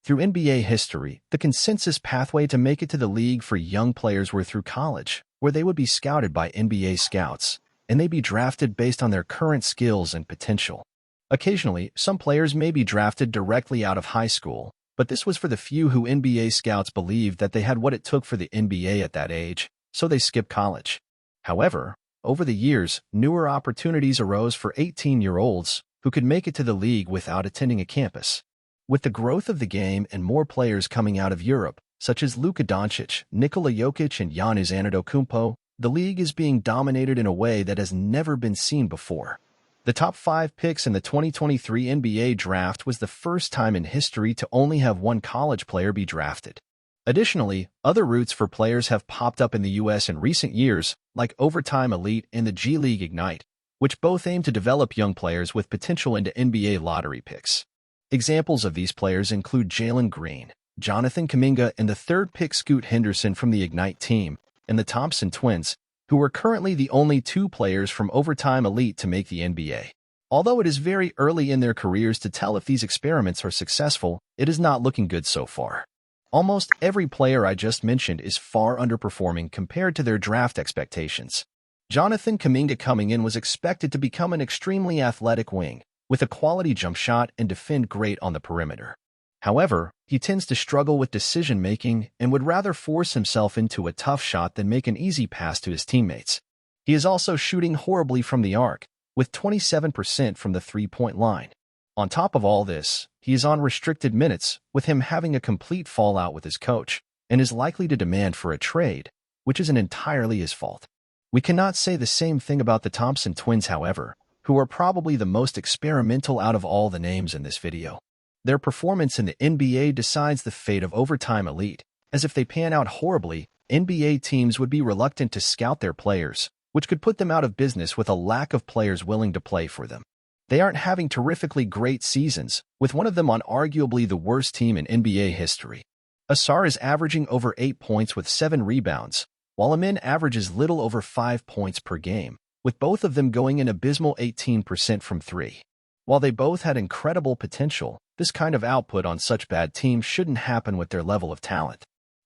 Through NBA history, the consensus pathway to make it to the league for young players were through college, where they would be scouted by NBA scouts, and they'd be drafted based on their current skills and potential. Occasionally, some players may be drafted directly out of high school, but this was for the few who NBA scouts believed that they had what it took for the NBA at that age, so they skipped college. However, over the years, newer opportunities arose for 18-year-olds who could make it to the league without attending a campus. With the growth of the game and more players coming out of Europe, such as Luka Doncic, Nikola Jokic, and Giannis Antetokounmpo, the league is being dominated in a way that has never been seen before. The top 5 picks in the 2023 NBA draft was the first time in history to only have one college player be drafted. Additionally, other routes for players have popped up in the U.S. in recent years, like Overtime Elite and the G League Ignite, which both aim to develop young players with potential into NBA lottery picks. Examples of these players include Jalen Green, Jonathan Kuminga, and the third-pick Scoot Henderson from the Ignite team, and the Thompson twins, who are currently the only 2 players from Overtime Elite to make the NBA. Although it is very early in their careers to tell if these experiments are successful, it is not looking good so far. Almost every player I just mentioned is far underperforming compared to their draft expectations. Jonathan Kuminga coming in was expected to become an extremely athletic wing, with a quality jump shot and defend great on the perimeter. However, he tends to struggle with decision-making and would rather force himself into a tough shot than make an easy pass to his teammates. He is also shooting horribly from the arc, with 27% from the three-point line. On top of all this, he is on restricted minutes, with him having a complete fallout with his coach, and is likely to demand for a trade, which isn't entirely his fault. We cannot say the same thing about the Thompson twins, however, who are probably the most experimental out of all the names in this video. Their performance in the NBA decides the fate of Overtime Elite, as if they pan out horribly, NBA teams would be reluctant to scout their players, which could put them out of business with a lack of players willing to play for them. They aren't having terrifically great seasons, with one of them on arguably the worst team in NBA history. Asar is averaging over 8 points with 7 rebounds, while Amin averages little over 5 points per game, with both of them going an abysmal 18% from 3. While they both had incredible potential, this kind of output on such bad teams shouldn't happen with their level of talent.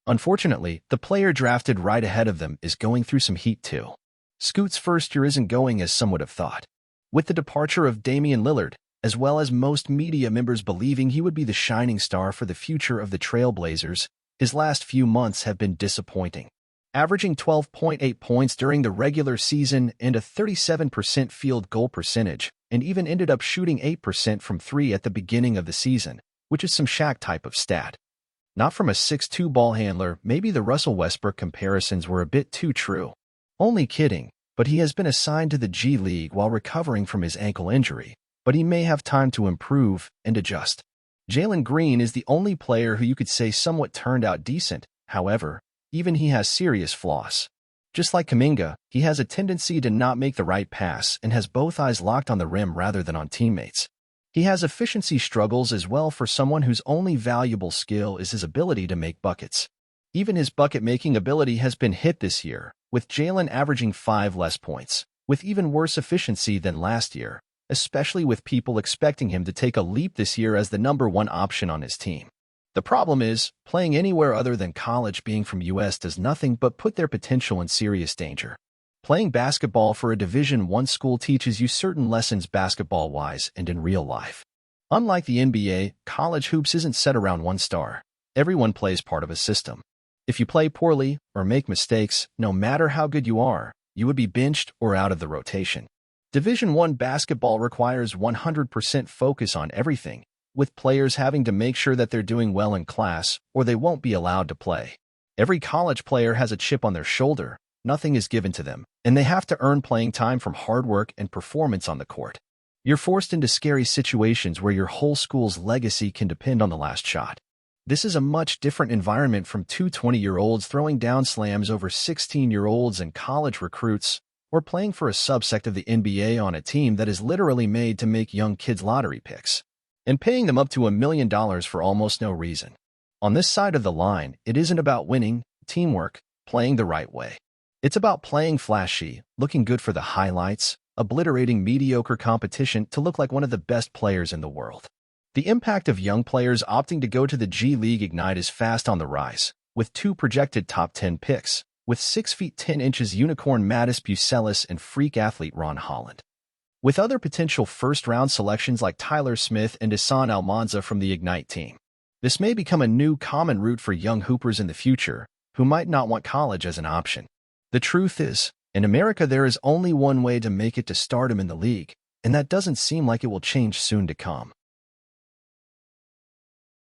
Unfortunately, the player drafted right ahead of them is going through some heat too. Scoot's first year isn't going as some would have thought. With the departure of Damian Lillard, as well as most media members believing he would be the shining star for the future of the Trailblazers, his last few months have been disappointing. Averaging 12.8 points during the regular season and a 37% field goal percentage, and even ended up shooting 8% from 3 at the beginning of the season, which is some Shaq type of stat. Not from a 6'2" ball handler, maybe the Russell Westbrook comparisons were a bit too true. Only kidding, but he has been assigned to the G League while recovering from his ankle injury, but he may have time to improve and adjust. Jalen Green is the only player who you could say somewhat turned out decent, however, even he has serious flaws. Just like Kuminga, he has a tendency to not make the right pass and has both eyes locked on the rim rather than on teammates. He has efficiency struggles as well for someone whose only valuable skill is his ability to make buckets. Even his bucket-making ability has been hit this year, with Jalen averaging 5 less points, with even worse efficiency than last year, especially with people expecting him to take a leap this year as the #1 option on his team. The problem is, playing anywhere other than college being from US does nothing but put their potential in serious danger. Playing basketball for a Division I school teaches you certain lessons basketball-wise and in real life. Unlike the NBA, college hoops isn't set around one star. Everyone plays part of a system. If you play poorly or make mistakes, no matter how good you are, you would be benched or out of the rotation. Division I basketball requires 100% focus on everything, with players having to make sure that they're doing well in class or they won't be allowed to play. Every college player has a chip on their shoulder, nothing is given to them, and they have to earn playing time from hard work and performance on the court. You're forced into scary situations where your whole school's legacy can depend on the last shot. This is a much different environment from two 20-year-olds throwing down slams over 16-year-olds and college recruits, or playing for a subsect of the NBA on a team that is literally made to make young kids lottery picks, and paying them up to $1 million for almost no reason. On this side of the line, it isn't about winning, teamwork, playing the right way. It's about playing flashy, looking good for the highlights, obliterating mediocre competition to look like one of the best players in the world. The impact of young players opting to go to the G League Ignite is fast on the rise, with 2 projected top 10 picks, with 6 feet 10 inches unicorn Mattis Bucelis and freak athlete Ron Holland. With other potential first-round selections like Tyler Smith and Hassan Almanza from the Ignite team. This may become a new common route for young hoopers in the future who might not want college as an option. The truth is, in America there is only one way to make it to stardom in the league, and that doesn't seem like it will change soon to come.